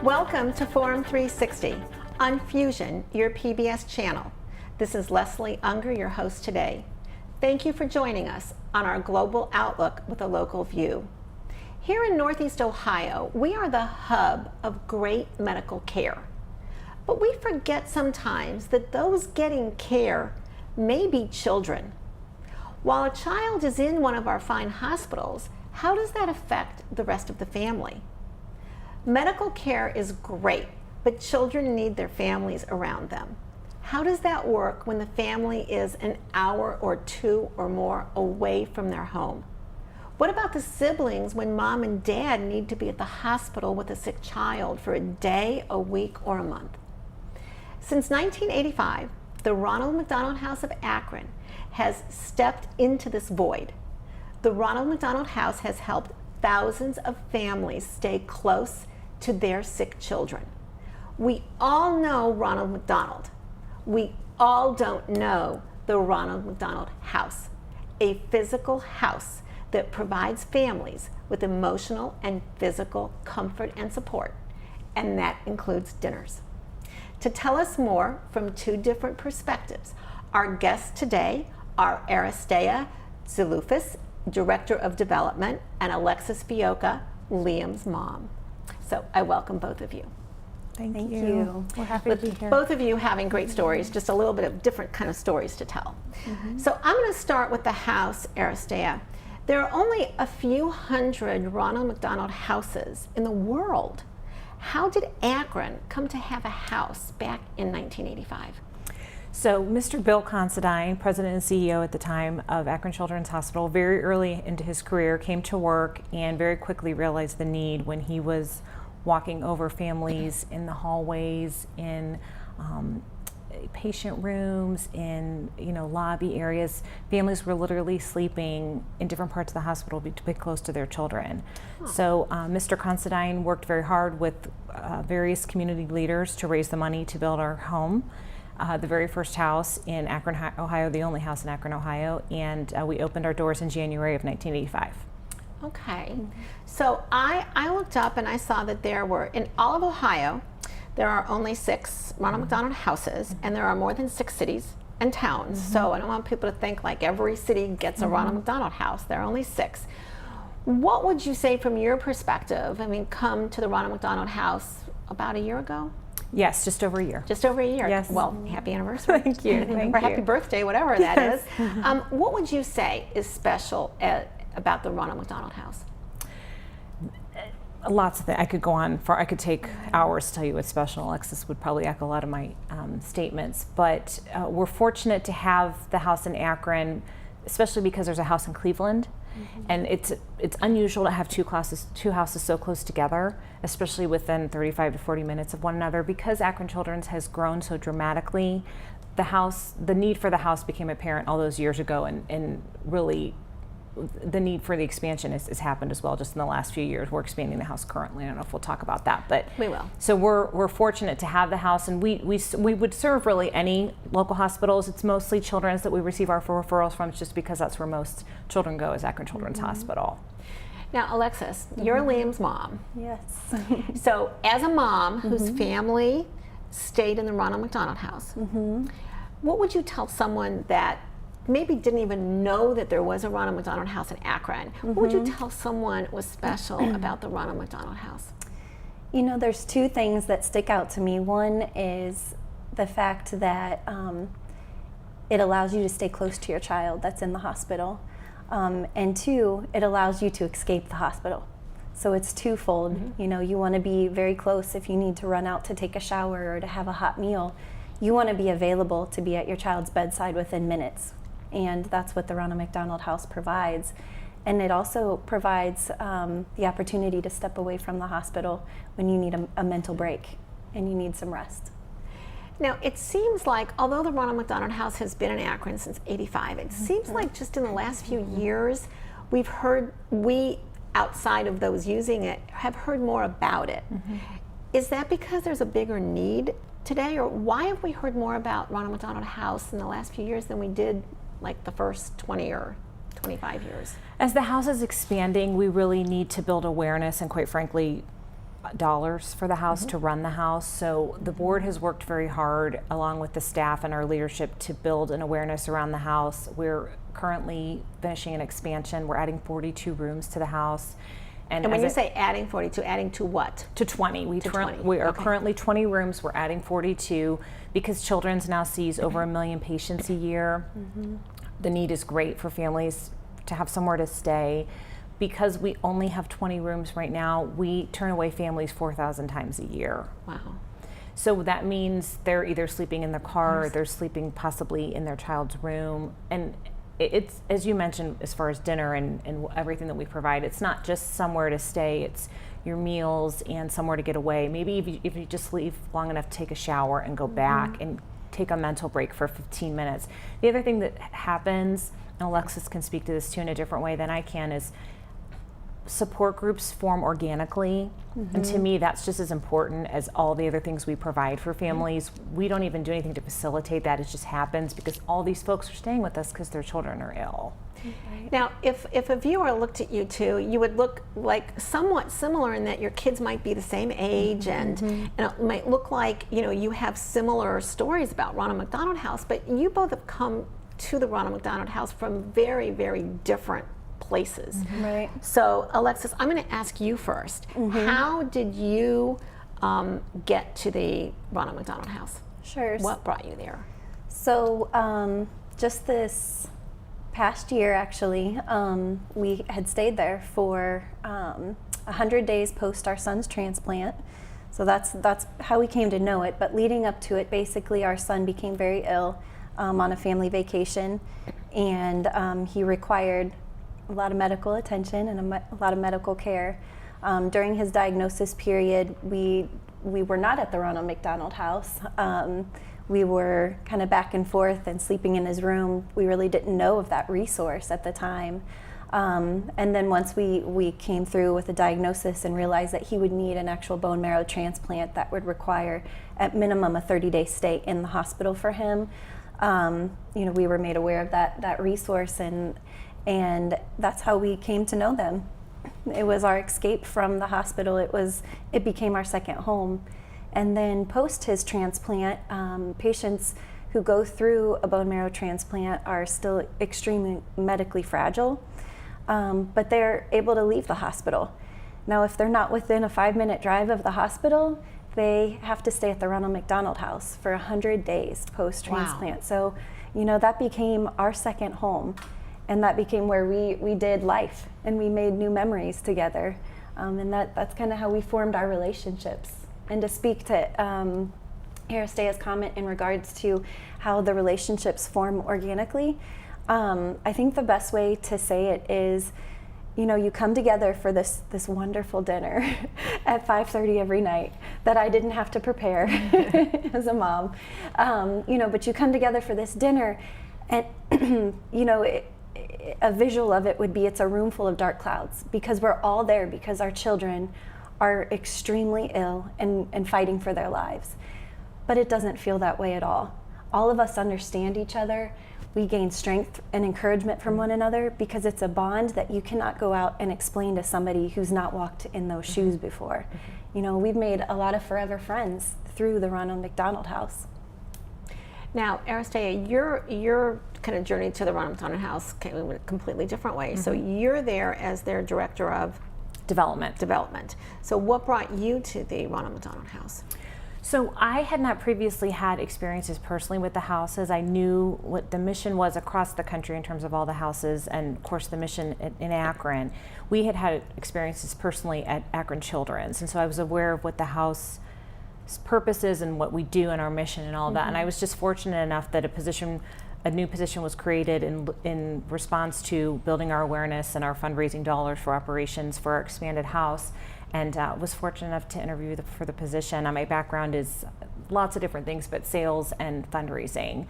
Welcome to Forum 360 on Fusion, your PBS channel. This is Leslie Ungar, your host today. Thank you for joining us on our global outlook with a local view. Here in Northeast Ohio, we are the hub of great medical care. But we forget sometimes that those getting care may be children. While a child is in one of our fine hospitals, how does that affect the rest of the family? Medical care is great, but children need their families around them. How does that work when the family is an hour or two or more away from their home? What about the siblings when mom and dad need to be at the hospital with a sick child for a day, a week, or a month? Since 1985, the Ronald McDonald House of Akron has stepped into this void. The Ronald McDonald House has helped thousands of families stay close to their sick children. We all know Ronald McDonald. We all don't know the Ronald McDonald House, a physical house that provides families with emotional and physical comfort and support, and that includes dinners. To tell us more from two different perspectives, our guests today are Aristea Tzouloufis, Director of Development, and Alexis Fiocca, Liam's mom. So I welcome both of you. Thank you. We're happy to be here. Both of you having great stories, just a little bit of different kind of stories to tell. So I'm going to start with the house, Aristea. There are only a few hundred Ronald McDonald houses in the world. How did Akron come to have a house back in 1985? So Mr. Bill Considine, President and CEO at the time of Akron Children's Hospital, very early into his career came to work and very quickly realized the need when he was walking over families in the hallways, in patient rooms, in lobby areas. Families were literally sleeping in different parts of the hospital to be close to their children. So Mr. Considine worked very hard with various community leaders to raise the money to build our home. The very first house in Akron, Ohio, the only house in Akron, Ohio, and we opened our doors in January of 1985. Okay, so I looked up and I saw that there were, in all of Ohio, there are only 6 Ronald McDonald houses, and there are more than 6 cities and towns. So I don't want people to think like every city gets a Ronald McDonald house. There are only 6. What would you say from your perspective? I mean, come to the Ronald McDonald House about a year ago? Yes, just over a year. Just over a year. Yes. Well, happy anniversary. Thank you. Thank or you. happy birthday, whatever that is. What would you say is special about the Ronald McDonald House? Lots of things. I could go on for, I could take hours to tell you what's special. Alexis would probably echo a lot of my statements, but we're fortunate to have the house in Akron, especially because there's a house in Cleveland, and it's unusual to have two houses so close together, especially within 35 to 40 minutes of one another. Because Akron Children's has grown so dramatically, the need for the house became apparent all those years ago, and really the need for the expansion has happened as well just in the last few years. We're expanding the house currently. I don't know if we'll talk about that, but we will. So we're fortunate to have the house, and we would serve really any local hospitals. It's mostly children's that we receive our referrals from, just because that's where most children go, is Akron Children's Hospital. Now, Alexis, you're Liam's mom. Yes. So as a mom whose family stayed in the Ronald McDonald House, what would you tell someone that maybe didn't even know that there was a Ronald McDonald House in Akron? What would you tell someone was special about the Ronald McDonald House? There's 2 things that stick out to me. One is the fact that it allows you to stay close to your child that's in the hospital. And 2, it allows you to escape the hospital. So it's twofold. You want to be very close if you need to run out to take a shower or to have a hot meal. You want to be available to be at your child's bedside within minutes. And that's what the Ronald McDonald House provides. And it also provides the opportunity to step away from the hospital when you need a mental break and you need some rest. Now, it seems like, although the Ronald McDonald House has been in Akron since '85, it seems like just in the last few years, we, outside of those using it, have heard more about it. Is that because there's a bigger need today, or why have we heard more about Ronald McDonald House in the last few years than we did like the first 20 or 25 years? As the house is expanding, we really need to build awareness and, quite frankly, dollars for the house to run the house. So the board has worked very hard along with the staff and our leadership to build an awareness around the house. We're currently finishing an expansion. We're adding 42 rooms to the house. And when you say adding 42, adding to what? To 20. We are currently 20 rooms. We're adding 42 because Children's now sees over 1 million patients a year. The need is great for families to have somewhere to stay. Because we only have 20 rooms right now, we turn away families 4,000 times a year. Wow. So that means they're either sleeping in their car or they're sleeping possibly in their child's room. And it's, as you mentioned, as far as dinner and everything that we provide, it's not just somewhere to stay, it's your meals and somewhere to get away. Maybe if you just leave long enough to take a shower and go back and take a mental break for 15 minutes. The other thing that happens, and Alexis can speak to this too in a different way than I can, is support groups form organically, and to me that's just as important as all the other things we provide for families. We don't even do anything to facilitate that. It just happens because all these folks are staying with us because their children are ill. Now, if a viewer looked at you two, you would look like somewhat similar in that your kids might be the same age, and it might look like, you know, you have similar stories about Ronald McDonald House, but you both have come to the Ronald McDonald House from very, very different places. Right. So, Alexis, I'm going to ask you first. How did you get to the Ronald McDonald House? Sure. What brought you there? So just this past year, actually, we had stayed there for 100 days post our son's transplant. So that's how we came to know it. But leading up to it, basically, our son became very ill on a family vacation, and he required a lot of medical attention and a lot of medical care. During his diagnosis period, we were not at the Ronald McDonald House. We were kind of back and forth and sleeping in his room. We really didn't know of that resource at the time. And then once we came through with a diagnosis and realized that he would need an actual bone marrow transplant that would require at minimum a 30-day stay in the hospital for him, you know, we were made aware of that resource, and that's how we came to know them. It was our escape from the hospital. It became our second home. And then post his transplant, patients who go through a bone marrow transplant are still extremely medically fragile, but they're able to leave the hospital. Now, if they're not within a 5-minute drive of the hospital, they have to stay at the Ronald McDonald House for 100 days post-transplant. Wow. So, you know, that became our second home. And that became where we did life, and we made new memories together. And that's kind of how we formed our relationships. And to speak to Aristea's comment in regards to how the relationships form organically, I think the best way to say it is, you know, you come together for this wonderful dinner at 5:30 every night that I didn't have to prepare as a mom. You know, but you come together for this dinner, and you know, a visual of it would be it's a room full of dark clouds because we're all there because our children are extremely ill and fighting for their lives. But it doesn't feel that way at all. All of us understand each other. We gain strength and encouragement from one another because it's a bond that you cannot go out and explain to somebody who's not walked in those shoes before. You know, we've made a lot of forever friends through the Ronald McDonald House. Now, Aristea, your kind of journey to the Ronald McDonald House came in a completely different way. So you're there as their director of development. So what brought you to the Ronald McDonald House? So I had not previously had experiences personally with the houses. I knew what the mission was across the country in terms of all the houses, and of course the mission in Akron. We had experiences personally at Akron Children's, and so I was aware of what the house purposes and what we do in our mission and all that. And I was just fortunate enough that a new position was created in response to building our awareness and our fundraising dollars for operations for our expanded house, and was fortunate enough to interview for the position. My background is lots of different things, but sales and fundraising.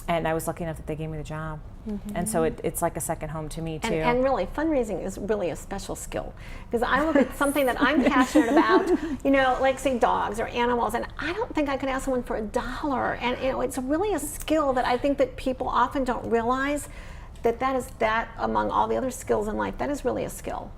And I was lucky enough that they gave me the job. And so it's like a second home to me too. And really, fundraising is really a special skill, because I look at something that I'm passionate about, you know, like say dogs or animals, and I don't think I could ask someone for $1. And you know, it's really a skill that I think that people often don't realize that among all the other skills in life, that is really a skill.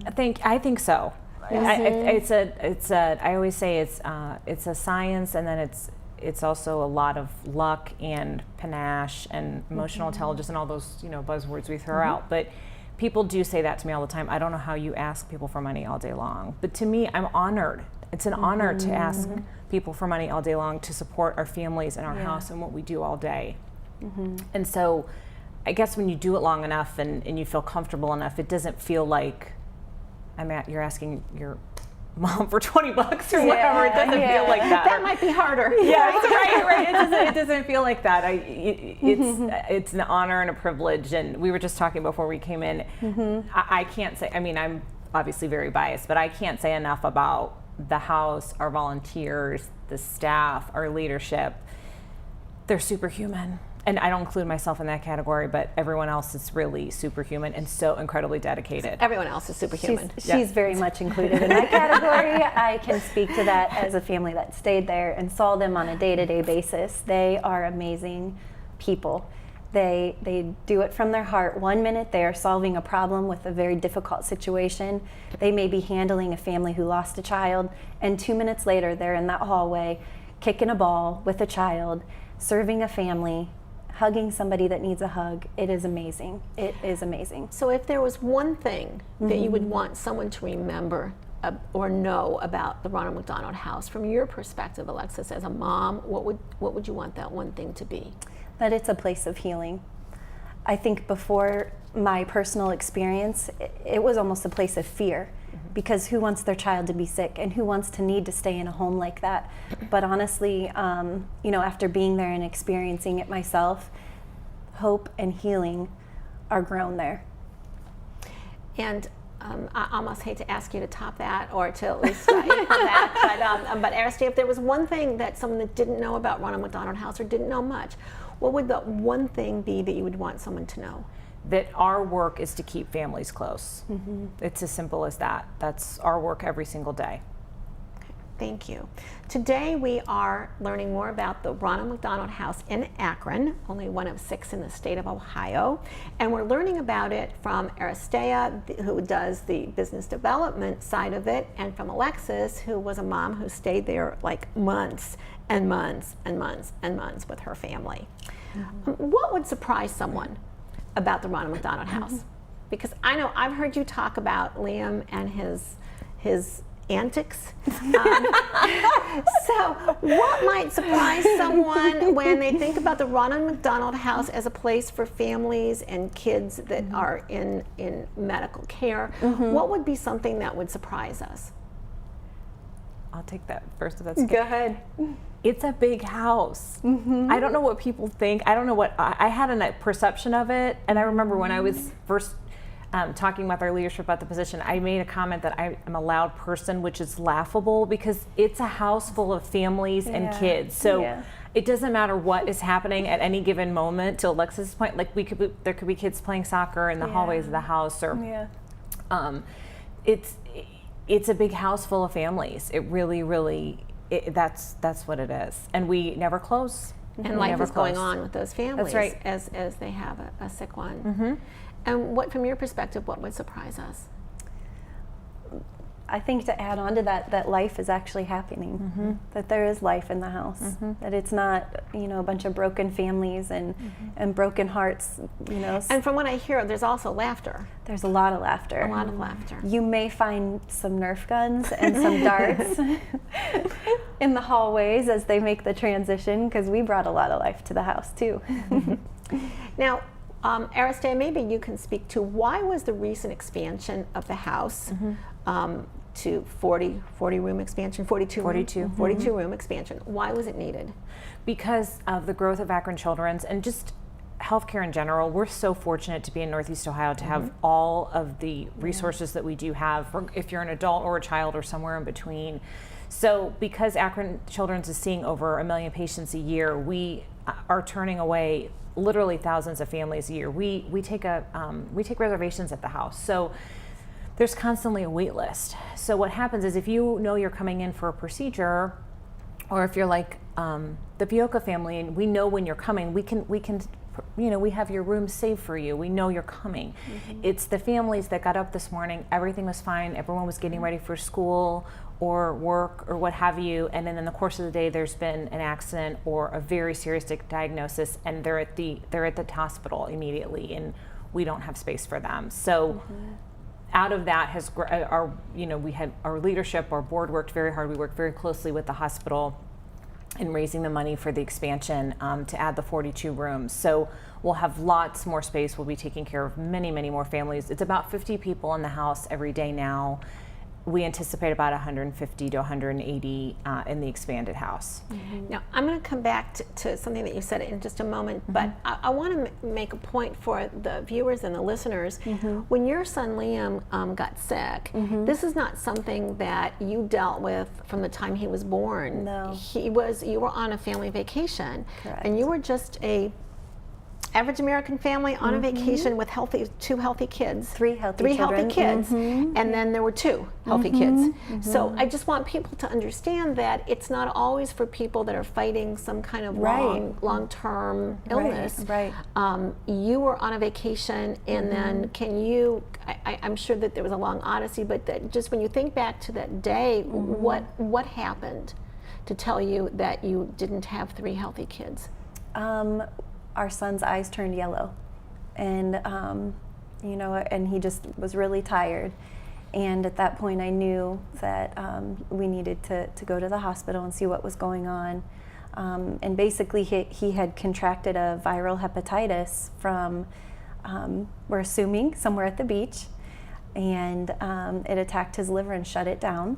I think so. I always say it's a science, and then it's also a lot of luck and panache and emotional intelligence and all those buzzwords we throw out. But people do say that to me all the time. I don't know how you ask people for money all day long, but to me, I'm honored. It's an honor to ask people for money all day long to support our families and our house and what we do all day. And so I guess when you do it long enough and you feel comfortable enough, it doesn't feel like you're asking your mom for $20 or whatever. It doesn't feel like that. That might be harder. Yeah, right. It doesn't feel like that. It's an honor and a privilege. And we were just talking before we came in. I can't say, I'm obviously very biased, but I can't say enough about the house, our volunteers, the staff, our leadership. They're superhuman. And I don't include myself in that category, but everyone else is really superhuman and so incredibly dedicated. Everyone else is superhuman. She's very much included in my category. I can speak to that as a family that stayed there and saw them on a day-to-day basis. They are amazing people. They do it from their heart. 1 minute they are solving a problem with a very difficult situation. They may be handling a family who lost a child, and 2 minutes later they're in that hallway kicking a ball with a child, serving a family, hugging somebody that needs a hug. It is amazing. It is amazing. So if there was one thing that you would want someone to remember or know about the Ronald McDonald House, from your perspective, Alexis, as a mom, what would you want that one thing to be? That it's a place of healing. I think before my personal experience, it was almost a place of fear, because who wants their child to be sick and who wants to need to stay in a home like that? But honestly, after being there and experiencing it myself, hope and healing are grown there. And I almost hate to ask you to top that or to at least equal that, but Aristea, if there was one thing that someone that didn't know about Ronald McDonald House or didn't know much, what would the one thing be that you would want someone to know? That our work is to keep families close. It's as simple as that. That's our work every single day. Thank you. Today we are learning more about the Ronald McDonald House in Akron, only one of 6 in the state of Ohio. And we're learning about it from Aristea, who does the business development side of it, and from Alexis, who was a mom who stayed there like months and months and months and months with her family. What would surprise someone about the Ronald McDonald House? Because I know I've heard you talk about Liam and his antics. So what might surprise someone when they think about the Ronald McDonald House as a place for families and kids that are in medical care? What would be something that would surprise us? I'll take that first if that's okay. Go ahead. It's a big house. I don't know what people think. I don't know what I had a perception of it. And I remember when I was first talking with our leadership about the position, I made a comment that I am a loud person, which is laughable because it's a house full of families and kids. So it doesn't matter what is happening at any given moment. To Alexis' point, like there could be kids playing soccer in the hallways of the house, or it's a big house full of families. It really. That's what it is, and we never close. And life is going on with those families. That's right. as they have a sick one. And what, from your perspective, what would surprise us? I think to add on to that life is actually happening. That there is life in the house. That it's not a bunch of broken families and broken hearts. And from what I hear, there's also laughter. There's a lot of laughter. A lot of laughter. You may find some Nerf guns and some darts in the hallways as they make the transition, because we brought a lot of life to the house too. Now, Aristea, maybe you can speak to why was the recent expansion of the house to 40 room expansion, 42 room expansion. Why was it needed? Because of the growth of Akron Children's and just healthcare in general. We're so fortunate to be in Northeast Ohio to have all of the resources that we do have, if you're an adult or a child or somewhere in between. So because Akron Children's is seeing over 1 million patients a year, we are turning away literally thousands of families a year. We take reservations at the house. So there's constantly a wait list. So what happens is if you know you're coming in for a procedure, or if you're like the Fiocca family and we know when you're coming, we can we have your room saved for you. We know you're coming. It's the families that got up this morning, everything was fine, everyone was getting ready for school or work or what have you, and then in the course of the day there's been an accident or a very serious diagnosis, and they're at the hospital immediately, and we don't have space for them. So out of that has we had our leadership, our board worked very hard. We worked very closely with the hospital in raising the money for the expansion to add the 42 rooms. So we'll have lots more space. We'll be taking care of many, many more families. It's about 50 people in the house every day now. We anticipate about 150 to 180 in the expanded house. Now, I'm going to come back to something that you said in just a moment, but I want to make a point for the viewers and the listeners. When your son Liam got sick, this is not something that you dealt with from the time he was born. No. You were on a family vacation. Correct. And you were just a average American family on a vacation with two healthy kids. Three healthy kids. And then there were 2 healthy kids. So I just want people to understand that it's not always for people that are fighting some kind of long-term illness. Right. You were on a vacation, and then I'm sure that there was a long odyssey, but just when you think back to that day, what happened to tell you that you didn't have 3 healthy kids? Our son's eyes turned yellow, and and he just was really tired. And at that point I knew that we needed to go to the hospital and see what was going on. And basically he had contracted a viral hepatitis from, we're assuming, somewhere at the beach, and it attacked his liver and shut it down.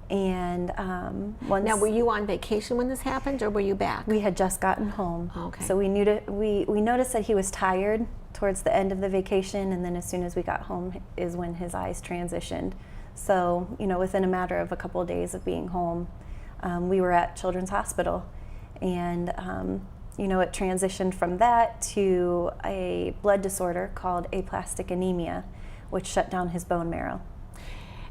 And now, were you on vacation when this happened, or were you back? We had just gotten home. Okay. So we noticed that he was tired towards the end of the vacation, and then as soon as we got home is when his eyes transitioned. So within a matter of a couple of days of being home, we were at Children's Hospital, and it transitioned from that to a blood disorder called aplastic anemia, which shut down his bone marrow.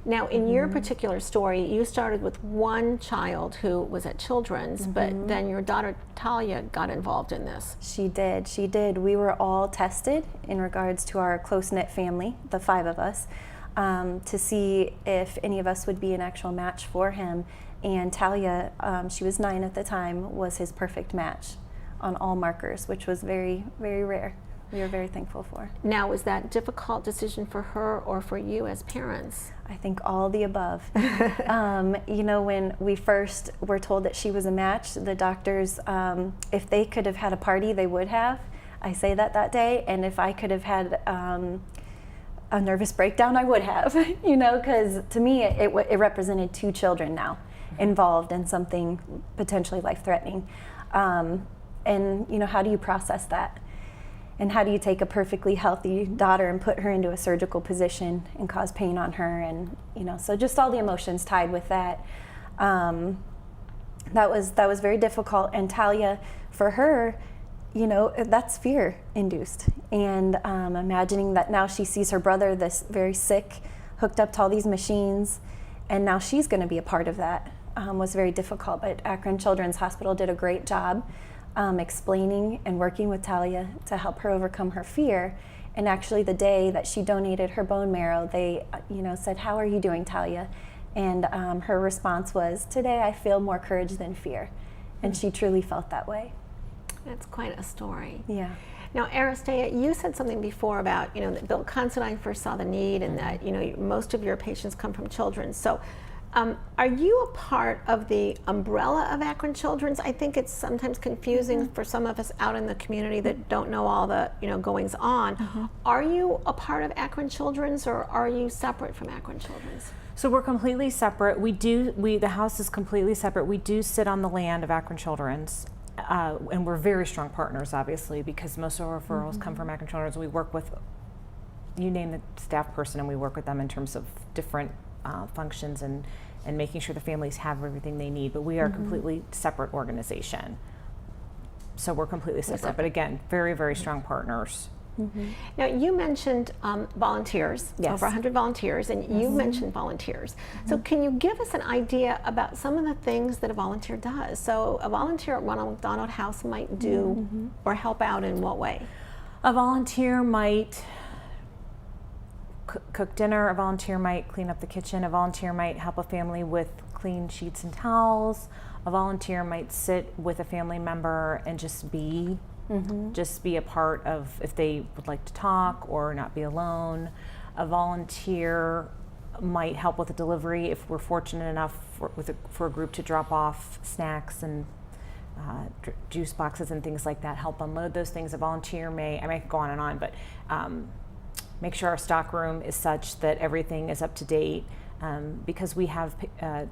Now, in your particular story, you started with one child who was at Children's, but then your daughter Talia got involved in this. She did. We were all tested in regards to our close-knit family, the 5 of us, to see if any of us would be an actual match for him. And Talia, she was 9 at the time, was his perfect match on all markers, which was very, very rare. We were very thankful for. Now, was that a difficult decision for her or for you as parents? I think all the above. When we first were told that she was a match, the doctors, if they could have had a party, they would have. I say that day, and if I could have had a nervous breakdown, I would have, because to me it represented 2 children now involved in something potentially life-threatening. And how do you process that? And how do you take a perfectly healthy daughter and put her into a surgical position and cause pain on her? And so just all the emotions tied with that. That was very difficult. And Talia, for her, that's fear induced. And imagining that now she sees her brother, this very sick, hooked up to all these machines, and now she's going to be a part of that, was very difficult. But Akron Children's Hospital did a great job explaining and working with Talia to help her overcome her fear. And actually the day that she donated her bone marrow, they said, "How are you doing, Talia?" And her response was, "Today I feel more courage than fear." And she truly felt that way. That's quite a story. Yeah. Now, Aristea, you said something before about that Bill Considine first saw the need, and that most of your patients come from Children's. So are you a part of the umbrella of Akron Children's? I think it's sometimes confusing for some of us out in the community that don't know all the goings on. Are you a part of Akron Children's, or are you separate from Akron Children's? So we're completely separate. The house is completely separate. We do sit on the land of Akron Children's, and we're very strong partners, obviously, because most of our referrals come from Akron Children's. We work with, you name the staff person, and we work with them in terms of different functions and making sure the families have everything they need. But we are a completely separate organization. So we're completely separate. But again, very, very strong partners. Now, you mentioned volunteers, Yes. over 100 volunteers, and you mentioned volunteers. So can you give us an idea about some of the things that a volunteer does? So a volunteer at Ronald McDonald House might do or help out in what way? A volunteer might cook dinner, a volunteer might clean up the kitchen, a volunteer might help a family with clean sheets and towels, a volunteer might sit with a family member and just be a part of, if they would like to talk or not be alone. A volunteer might help with a delivery if we're fortunate enough for a group to drop off snacks and juice boxes and things like that, help unload those things. A volunteer may, I might go on and on, but make sure our stock room is such that everything is up to date. Because we have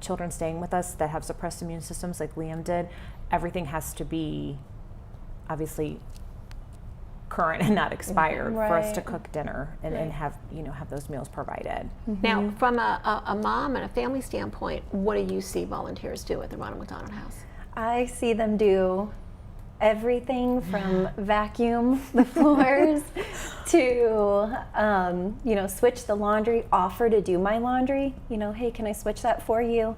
children staying with us that have suppressed immune systems like Liam did, everything has to be obviously current and not expired for us to cook dinner and have those meals provided. Now, from a mom and a family standpoint, what do you see volunteers do at the Ronald McDonald House? I see them do everything from vacuum the floors to, switch the laundry, offer to do my laundry, hey, can I switch that for you?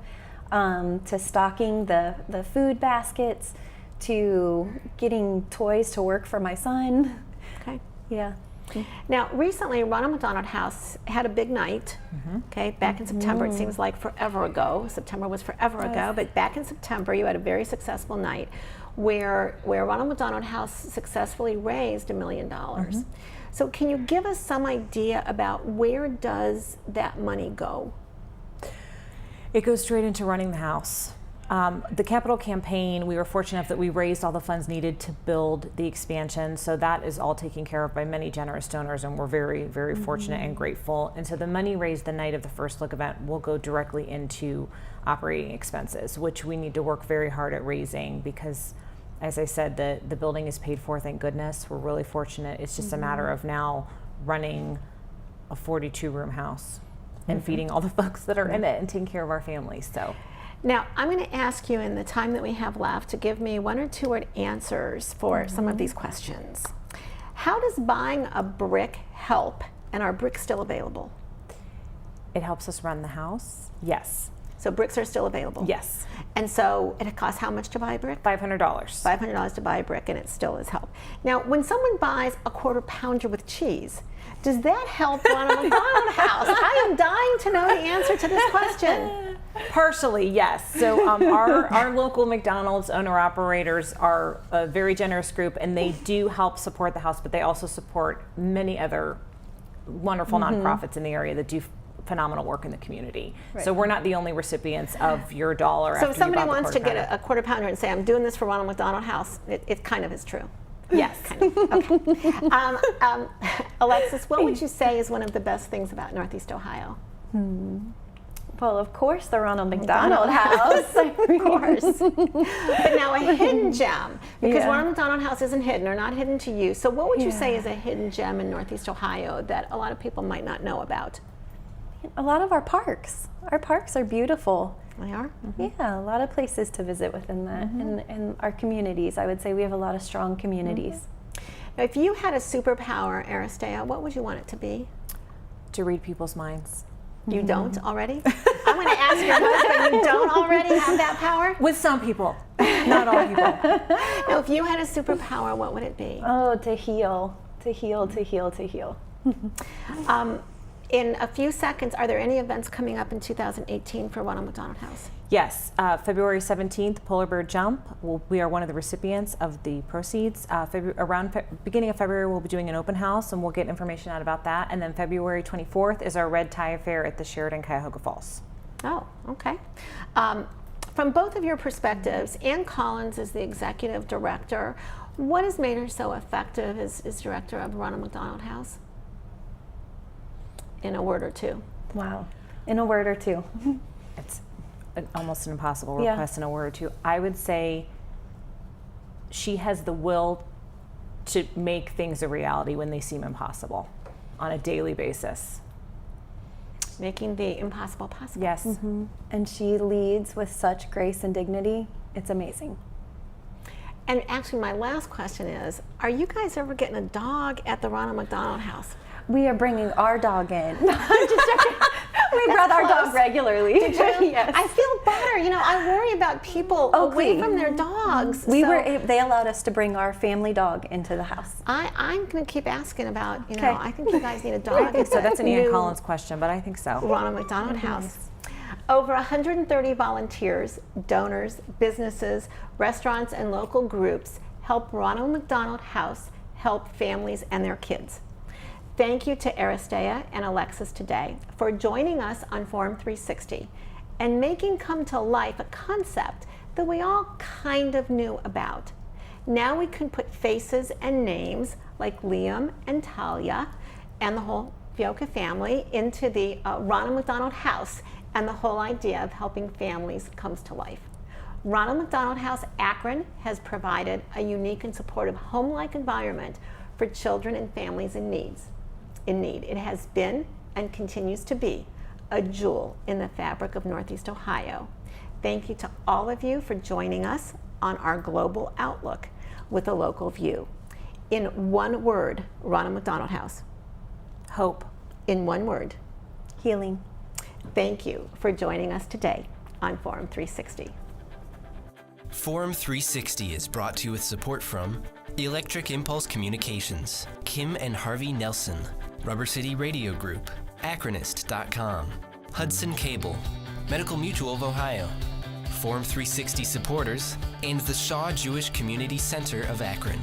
To stocking the food baskets, to getting toys to work for my son. Okay. Yeah. Now, recently, Ronald McDonald House had a big night, back in September. It seems like forever ago. September was forever ago, but back in September, you had a very successful night where Ronald McDonald House successfully raised $1 million. So can you give us some idea about where does that money go? It goes straight into running the house. The capital campaign, we were fortunate enough that we raised all the funds needed to build the expansion, so that is all taken care of by many generous donors, and we're very, very fortunate and grateful. And so the money raised the night of the first look event will go directly into operating expenses, which we need to work very hard at raising because, as I said, the building is paid for, thank goodness. We're really fortunate. It's just a matter of now running a 42-room house and feeding all the folks that are in it and taking care of our families. So. Now, I'm going to ask you in the time that we have left to give me 1 or 2 word answers for some of these questions. How does buying a brick help, and are bricks still available? It helps us run the house, yes. So bricks are still available? Yes. And so it costs how much to buy a brick? $500. $500 to buy a brick, and it still is help. Now, when someone buys a quarter pounder with cheese, does that help Ronald McDonald House? I am dying to know the answer to this question. Partially, yes. So our local McDonald's owner-operators are a very generous group, and they do help support the house, but they also support many other wonderful nonprofits in the area that do phenomenal work in the community. Right. So we're not the only recipients of your dollar. So if somebody wants to get a quarter pounder and say, I'm doing this for Ronald McDonald House, it kind of is true. Yes. Kind of. Okay. Alexis, what would you say is one of the best things about Northeast Ohio? Well, of course, the Ronald McDonald House. Of course. But now a hidden gem, because Ronald McDonald House isn't hidden or not hidden to you. So what would you say is a hidden gem in Northeast Ohio that a lot of people might not know about? A lot of our parks. Our parks are beautiful. They are? Yeah, a lot of places to visit within that. And our communities, I would say we have a lot of strong communities. Now, if you had a superpower, Aristea, what would you want it to be? To read people's minds. You don't already? I'm going to ask your husband, you don't already have that power? With some people, not all people. Now, if you had a superpower, what would it be? Oh, to heal, to heal, to heal, to heal. In a few seconds, are there any events coming up in 2018 for Ronald McDonald House? Yes, February 17th, Polar Bear Jump. We are one of the recipients of the proceeds. Beginning of February, we'll be doing an open house, and we'll get information out about that. And then February 24th is our Red Tie Affair at the Sheraton Cuyahoga Falls. Oh, okay. From both of your perspectives, Ann Collins is the executive director. What has made her so effective as director of Ronald McDonald House? In a word or two. Wow. In a word or two. It's almost an impossible request in a word or two. I would say she has the will to make things a reality when they seem impossible on a daily basis. Making the impossible possible. Yes. And she leads with such grace and dignity. It's amazing. And actually, my last question is, are you guys ever getting a dog at the Ronald McDonald House? We are bringing our dog in. No, I'm just joking. We brought our close. dog regularly. Did you? Yes. I feel better. You know, I worry about people away from their dogs. They allowed us to bring our family dog into the house. I'm going to keep asking about, you Okay. know, I think you guys need a dog. So that's an Ian New Collins question, but I think so. Ronald McDonald House. Over 130 volunteers, donors, businesses, restaurants, and local groups help Ronald McDonald House help families and their kids. Thank you to Aristea and Alexis today for joining us on Forum 360 and making come to life a concept that we all kind of knew about. Now we can put faces and names like Liam and Talia and the whole Fiocca family into the Ronald McDonald House, and the whole idea of helping families comes to life. Ronald McDonald House Akron has provided a unique and supportive home-like environment for children and families in need. It has been and continues to be a jewel in the fabric of Northeast Ohio. Thank you to all of you for joining us on our global outlook with a local view. In one word, Ronald McDonald House. Hope. In one word. Healing. Thank you for joining us today on Forum 360. Forum 360 is brought to you with support from Electric Impulse Communications, Kim and Harvey Nelson, Rubber City Radio Group, Akronist.com, Hudson Cable, Medical Mutual of Ohio, Forum 360 supporters, and the Shaw Jewish Community Center of Akron.